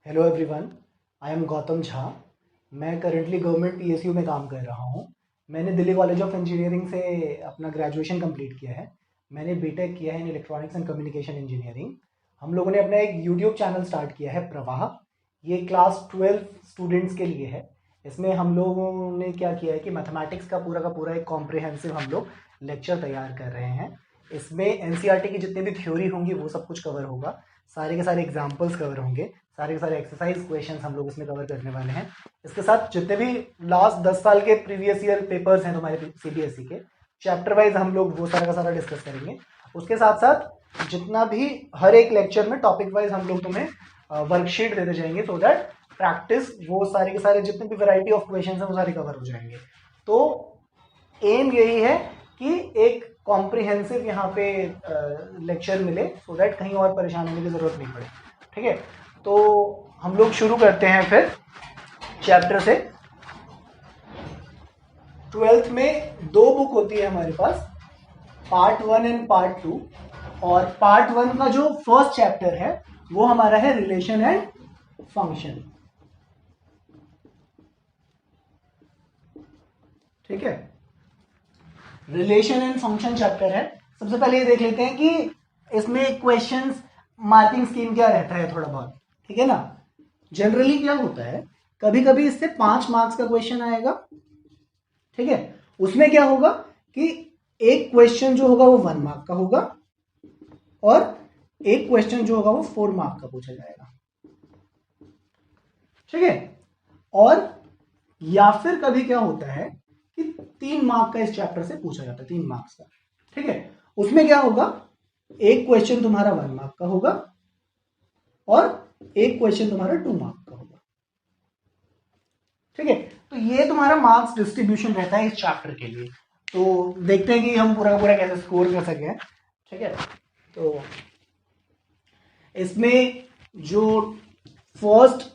Hello everyone, I am Gautam Jha. मैं currently government PSU में काम कर रहा हूँ। मैंने दिल्ली कॉलेज ऑफ इंजीनियरिंग से अपना ग्रेजुएशन कंप्लीट किया है। मैंने बीटेक किया है in electronics and communication engineering. हम लोगों ने अपना एक यूट्यूब चैनल स्टार्ट किया है, प्रवाह। ये क्लास 12 स्टूडेंट्स के लिए है। इसमें हम लोगों ने क्या किया है कि मैथमेटिक्स का पूरा एक कॉम्प्रिहेंसिव हम लोग लेक्चर तैयार कर रहे हैं। इसमें एनसीईआरटी की जितनी भी थ्योरी होंगी वो सब कुछ कवर होगा, सारे के सारे एग्जाम्पल्स कवर होंगे, सारे के सारे एक्सरसाइज क्वेश्चंस हम लोग इसमें कवर करने वाले हैं। इसके साथ जितने भी लास्ट 10 साल के प्रीवियस ईयर पेपर्स हैं तुम्हारे सीबीएसई के, चैप्टर वाइज हम लोग वो सारा का सारा डिस्कस करेंगे। उसके साथ साथ जितना भी हर एक लेक्चर में टॉपिक वाइज हम लोग तुम्हें वर्कशीट देते जाएंगे, सो दैट प्रैक्टिस वो सारे के सारे जितने भी वैरायटी ऑफ क्वेश्चन हैं वो सारे कवर हो जाएंगे। तो एम यही है कि एक कॉम्प्रिहेंसिव यहाँ पे लेक्चर मिले, सो दैट कहीं और परेशान होने की ज़रूरत नहीं पड़े। ठीक है, तो हम लोग शुरू करते हैं फिर चैप्टर से। 12th में दो बुक होती है हमारे पास, पार्ट 1 एंड पार्ट 2। और पार्ट 1 का जो फर्स्ट चैप्टर है वो हमारा है रिलेशन एंड फंक्शन। ठीक है, रिलेशन एंड फंक्शन चैप्टर है। सबसे पहले ये देख लेते हैं कि इसमें क्वेश्चंस मार्किंग स्कीम क्या रहता है थोड़ा बहुत। ठीक है ना, जनरली क्या होता है, कभी कभी इससे 5 मार्क्स का क्वेश्चन आएगा। ठीक है, उसमें क्या होगा कि एक क्वेश्चन जो होगा वो 1 मार्क का होगा और एक क्वेश्चन जो होगा वो 4 मार्क का पूछा जाएगा। ठीक है, और या फिर कभी क्या होता है कि 3 मार्क का इस चैप्टर से पूछा जाता है, 3 मार्क्स का। ठीक है, उसमें क्या होगा, एक क्वेश्चन तुम्हारा 1 मार्क का होगा और एक क्वेश्चन तुम्हारा 2 मार्क का होगा। ठीक है, तो ये तुम्हारा मार्क्स डिस्ट्रीब्यूशन रहता है इस चैप्टर के लिए। तो देखते हैं कि हम पूरा का पूरा कैसे स्कोर कर सके। ठीक है, तो इसमें जो फर्स्ट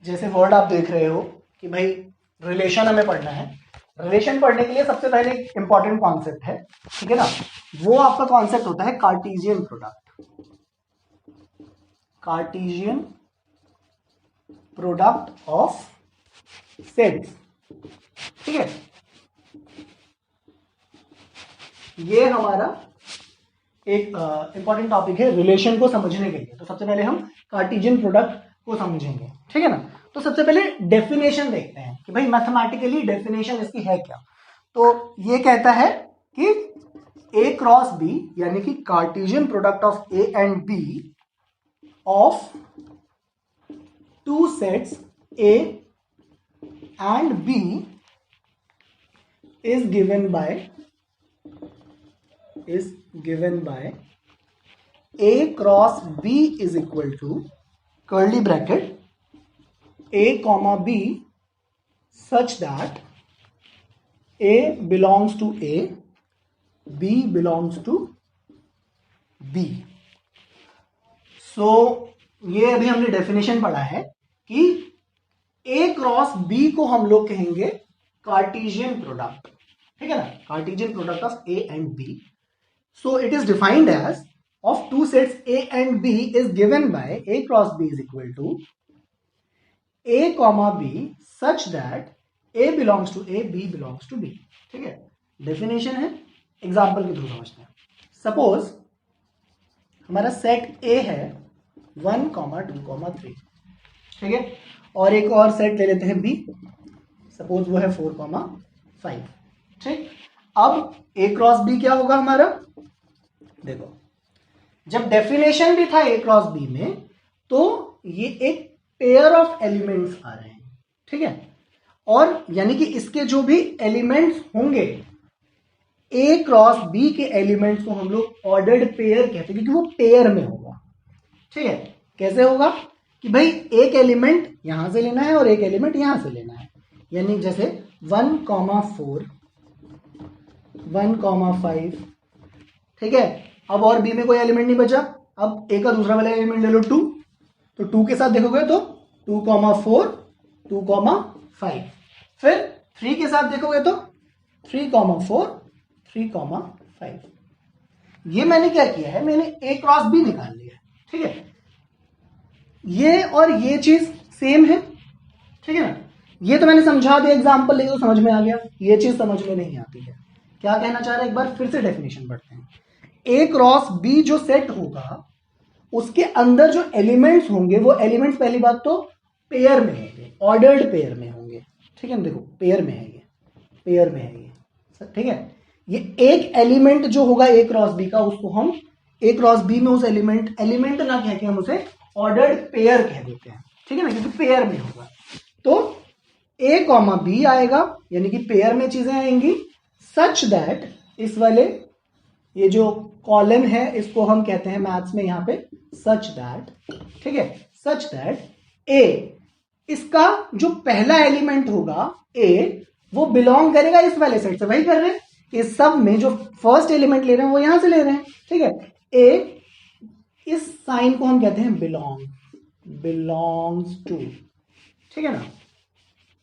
जैसे वर्ड आप देख रहे हो कि भाई रिलेशन हमें पढ़ना है। रिलेशन पढ़ने के लिए सबसे पहले एक इंपॉर्टेंट कॉन्सेप्ट है, ठीक है ना, वो आपका कॉन्सेप्ट होता है Cartesian product. Cartesian product of sets. ठीक है, ये हमारा एक इंपॉर्टेंट टॉपिक है रिलेशन को समझने के लिए। तो सबसे पहले हम कार्टेशियन प्रोडक्ट को समझेंगे। ठीक है ना, तो सबसे पहले डेफिनेशन देखते हैं कि भाई मैथमेटिकली डेफिनेशन इसकी है क्या। तो ये कहता है कि ए क्रॉस बी यानी कि Cartesian product of A and B of two sets A and B is given by a cross b is equal to curly bracket a comma b such that a belongs to a, b belongs to b। सो ये अभी हमने definition पढ़ा है कि a cross b को हम लोग कहेंगे कार्टेशियन प्रोडक्ट। ठीक है ना, Cartesian product of a and b। So it is defined as of two sets A and B is given by A cross B is equal to A comma B such that A belongs to A, B belongs to B। ठीक है, definition है, example के through समझते हैं। Suppose हमारा set A है 1, 2, 3। ठीक है, और एक और सेट ले लेते हैं B, सपोज वो है 4, 5। ठीक, अब A क्रॉस B क्या होगा हमारा, देखो जब डेफिनेशन भी था ए क्रॉस बी में तो ये एक पेयर ऑफ एलिमेंट्स आ रहे हैं। ठीक है, और यानी कि इसके जो भी एलिमेंट्स होंगे ए क्रॉस बी के एलिमेंट्स को हम लोग ऑर्डर्ड पेयर कहते हैं क्योंकि वो पेयर में होगा। ठीक है, कैसे होगा कि भाई एक एलिमेंट यहां से लेना है और एक एलिमेंट यहां से लेना है, यानी जैसे 1, 4, 1, 5। ठीक है, अब और बी में कोई एलिमेंट नहीं बचा, अब ए का दूसरा वाला एलिमेंट ले लो 2, तो 2 के साथ देखोगे तो 2, 4, 2, 5। फिर 3 के साथ देखोगे तो 3, 4, 3, 5। ये मैंने क्या किया है, मैंने ए क्रॉस बी निकाल लिया है। ठीक है, ये और ये चीज सेम है, ठीक है ना। ये तो मैंने समझा दिया एग्जाम्पल लेके, तो समझ में आ गया। ये चीज समझ में नहीं आती है, क्या कहना चाह रहा है, एक बार फिर से डेफिनेशन पढ़ते हैं। ए क्रॉस बी जो सेट होगा उसके अंदर जो एलिमेंट्स होंगे वो एलिमेंट्स पहली बात तो पेयर में होंगे, ऑर्डर्ड पेयर में होंगे, ठीक है ना। देखो पेयर में है ये, पेयर में है ये, ठीक है। ये एक एलिमेंट जो होगा ए क्रॉस बी का, उसको हम ए क्रॉस बी में उस एलिमेंट ना कह के हम उसे ऑर्डर्ड पेयर कह देते हैं, ठीक है ना, क्योंकि पेयर में होगा। तो ए कॉमा बी आएगा, यानी कि पेयर में चीजें आएंगी, सच दैट इस वाले ये जो कॉलम है इसको हम कहते हैं मैथ्स में यहां पे सच दैट, ठीक है, सच दैट ए, इसका जो पहला एलिमेंट होगा ए, वो बिलोंग करेगा इस वाले सेट से, वही कर रहे हैं इस सब में जो फर्स्ट एलिमेंट ले रहे हैं वो यहां से ले रहे हैं, ठीक है। ए, इस साइन को हम कहते हैं बिलोंग्स टू, ठीक है ना।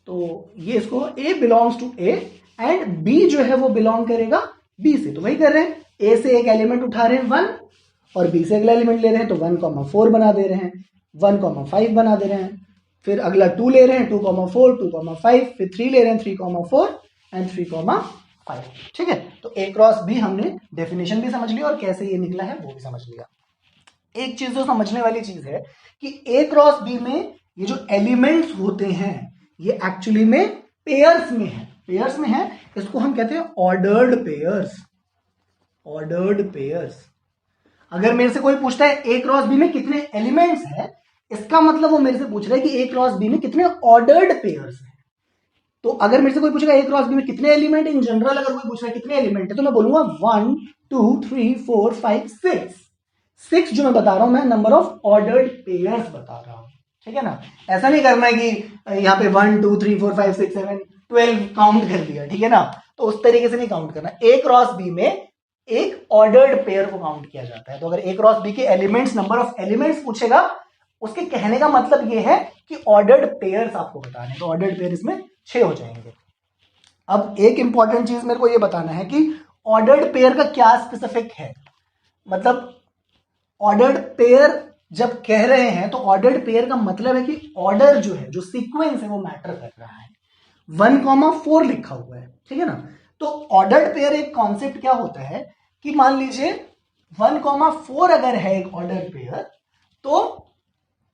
तो ये इसको A belongs to A and B जो है वो बिलोंग करेगा बी से, तो वही कर रहे हैं। ए से एक एलिमेंट उठा रहे हैं 1 और बी से अगला एलिमेंट ले रहे हैं, तो 1,4 बना दे रहे हैं, 1,5 बना दे रहे हैं, फिर अगला 2 ले रहे हैं, 2,4 2,5, फिर 3 ले रहे हैं, 3,4 एंड 3,5, ठीक है। तो ए क्रॉस बी हमने डेफिनेशन भी समझ लिया और कैसे ये निकला है वो भी समझ लिया। एक चीज जो समझने वाली चीज है कि ए क्रॉस बी में ये जो एलिमेंट्स होते हैं ये एक्चुअली में पेयर्स में है, पेयर्स में है, इसको हम कहते हैं ऑर्डर्ड पेयर्स, ऑर्डर्ड पेयर्स। अगर मेरे से कोई पूछता है ए क्रॉस बी में कितने एलिमेंट्स है, इसका मतलब वो मेरे से पूछ रहा है कि ए क्रॉस बी में कितने ऑर्डर्ड पेयर्स हैं। तो अगर मेरे से कोई पूछेगा ए क्रॉस बी में कितने एलिमेंट, इन जनरल अगर कोई पूछ रहा है कितने एलिमेंट है, तो मैं बोलूंगा 1 2 3 4 5 6 जो मैं बता रहा हूं मैं नंबर ऑफ ऑर्डर्ड पेयर्स बता रहा हूं, ठीक है ना। ऐसा नहीं करना है कि यहाँ पे 1 2 3 4 5 6 7 12 काउंट कर दिया, ठीक है ना, तो उस तरीके से नहीं काउंट करना। ए क्रॉस बी में एक ऑर्डर्ड पेयर को काउंट किया जाता है। तो अगर ए क्रॉस बी के एलिमेंट्स, नंबर ऑफ एलिमेंट्स पूछेगा, उसके कहने का मतलब ये है कि ऑर्डर्ड पेयर्स आपको बताने, तो ऑर्डर्ड पेयर इसमें 6 हो जाएंगे। अब एक इंपॉर्टेंट चीज मेरे को ये बताना है कि ऑर्डर्ड पेयर का क्या स्पेसिफिक है, मतलब ऑर्डर्ड पेयर जब कह रहे हैं तो ऑर्डर्ड पेयर का मतलब है कि ऑर्डर जो है, जो सीक्वेंस है वो मैटर कर रहा है। 1,4 लिखा हुआ है, ठीक है ना। तो ऑर्डर्ड पेयर एक कॉन्सेप्ट क्या होता है कि मान लीजिए 1,4 अगर है एक ऑर्डर्ड पेयर, तो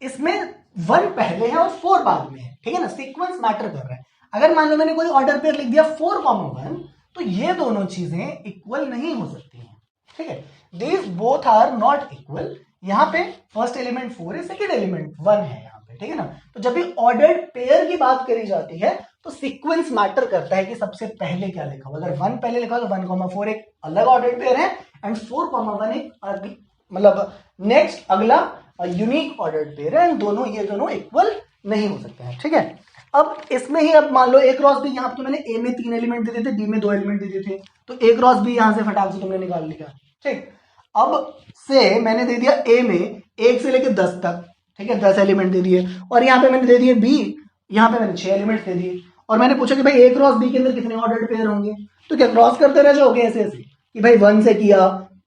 इसमें 1 पहले है और 4 बाद में है, ठीक है ना, सीक्वेंस मैटर कर रहा है। अगर मान लो मैंने कोई ऑर्डर पेयर लिख दिया 4,1, तो ये दोनों चीजें इक्वल नहीं हो सकती हैं, ठीक है। These both are not equal. यहां पे फर्स्ट एलिमेंट 4 है, सेकेंड एलिमेंट 1 है यहां पे, ठीक है ना। तो जब भी ऑर्डर्ड पेयर की बात करी जाती है तो सीक्वेंस मैटर करता है कि सबसे पहले क्या लिखा हुआ। अगर 1 पहले लिखा हो तो 1,4 एक अलग ऑर्डर्ड पेयर है एंड 4,1 एक मतलब नेक्स्ट अगला यूनिक ऑर्डर्ड पेयर है, एंड दोनों ये दोनों इक्वल नहीं हो सकते हैं, ठीक है। अब इसमें ही अब मान लो ए क्रॉस बी, यहाँ पे तो मैंने ए में 3 एलिमेंट दे दिए थे, बी में 2 एलिमेंट दे दिए थे, तो ए क्रॉस बी यहां से फटाक से तुमने निकाल लिया, ठीक। अब से मैंने दे दिया ए में 1 से लेकर 10 तक, ठीक है, 10 एलिमेंट दे दिए, और यहाँ पे मैंने दे दिए बी, यहाँ पे मैंने 6 एलिमेंट दे दिए, और मैंने पूछा कि भाई ए क्रॉस बी के अंदर कितने ऑर्डर्ड पेयर होंगे, तो क्या क्रॉस करते रह जाओगे ऐसे ऐसे कि भाई 1 से किया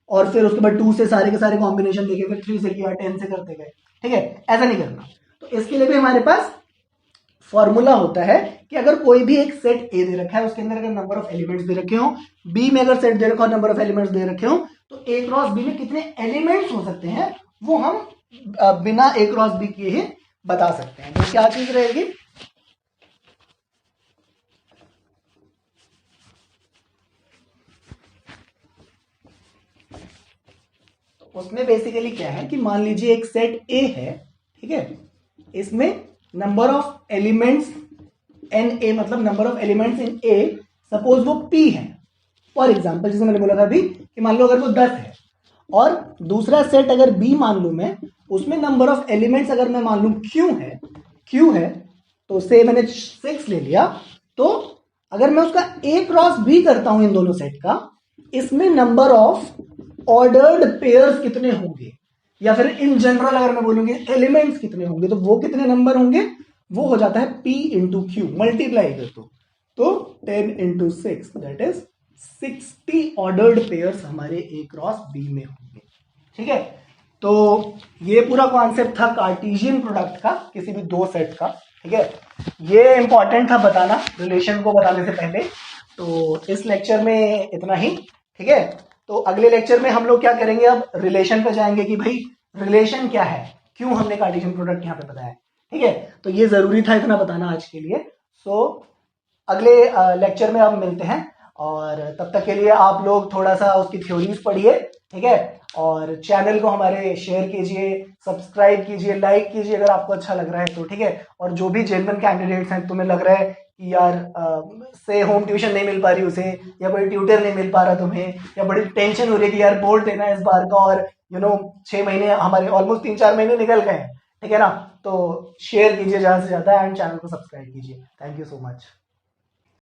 और फिर उसके बाद 2 से सारे के सारे कॉम्बिनेशन देखे, फिर 3 से किया, 10 से करते गए, ठीक है, ऐसा नहीं करना। तो इसके लिए भी हमारे पास फॉर्मूला होता है कि अगर कोई भी एक सेट ए दे रखा है, उसके अंदर अगर नंबर ऑफ एलिमेंट्स दे रखे हो, बी में अगर सेट दे रखा हो नंबर ऑफ एलिमेंट्स दे रखे हो, तो ए क्रॉस बी में कितने एलिमेंट्स हो सकते हैं वो हम बिना ए क्रॉस बी किए ही बता सकते हैं। तो क्या चीज रहेगी, तो उसमें बेसिकली क्या है कि मान लीजिए एक सेट ए है, ठीक है, इसमें number of elements n A, मतलब number of elements in A, suppose वो पी है फॉर एग्जाम्पल, जैसे मैंने बोला था अभी कि मान लो अगर वो 10 है, और दूसरा सेट अगर बी मान लू मैं, उसमें नंबर ऑफ एलिमेंट्स अगर मैं मान लू क्यू है, तो से मैंने 6 ले लिया, तो अगर मैं उसका ए क्रॉस बी करता हूं इन दोनों सेट का, इसमें नंबर ऑफ ऑर्डर्ड पेयर्स कितने होंगे, या फिर इन जनरल अगर मैं बोलूंगी एलिमेंट्स कितने होंगे, तो वो कितने नंबर होंगे, वो हो जाता है P इंटू क्यू, मल्टीप्लाई कर तो 10 into 6 that is 60 ordered pairs हमारे ए क्रॉस बी में होंगे, ठीक है। तो ये पूरा कॉन्सेप्ट था कार्टेशियन प्रोडक्ट का, किसी भी दो सेट का, ठीक है। ये इंपॉर्टेंट था बताना रिलेशन को बताने से पहले। तो इस लेक्चर में इतना ही, ठीक है। तो अगले लेक्चर में हम लोग क्या करेंगे, अब रिलेशन पे जाएंगे कि भाई रिलेशन क्या है, क्यों हमने कार्टेशियन प्रोडक्ट यहाँ पे बताया, ठीक है। तो ये जरूरी था इतना बताना आज के लिए। सो अगले लेक्चर में अब मिलते हैं, और तब तक के लिए आप लोग थोड़ा सा उसकी थ्योरीज पढ़िए, ठीक है। और चैनल को हमारे शेयर कीजिए, सब्सक्राइब कीजिए, लाइक कीजिए अगर आपको अच्छा लग रहा है तो, ठीक है। और जो भी जेन्युइन कैंडिडेट्स हैं, तुम्हें लग रहा है कि यार से होम ट्यूशन नहीं मिल पा रही उसे, या कोई ट्यूटर नहीं मिल पा रहा तुम्हें, या बड़ी टेंशन हो रही है कि यार बोर्ड देना है इस बार का, और 6 महीने हमारे ऑलमोस्ट 3-4 महीने निकल गए हैं, ठीक है ना। तो शेयर कीजिए ज़्यादा से ज़्यादा एंड चैनल को सब्सक्राइब कीजिए। Thank you so much.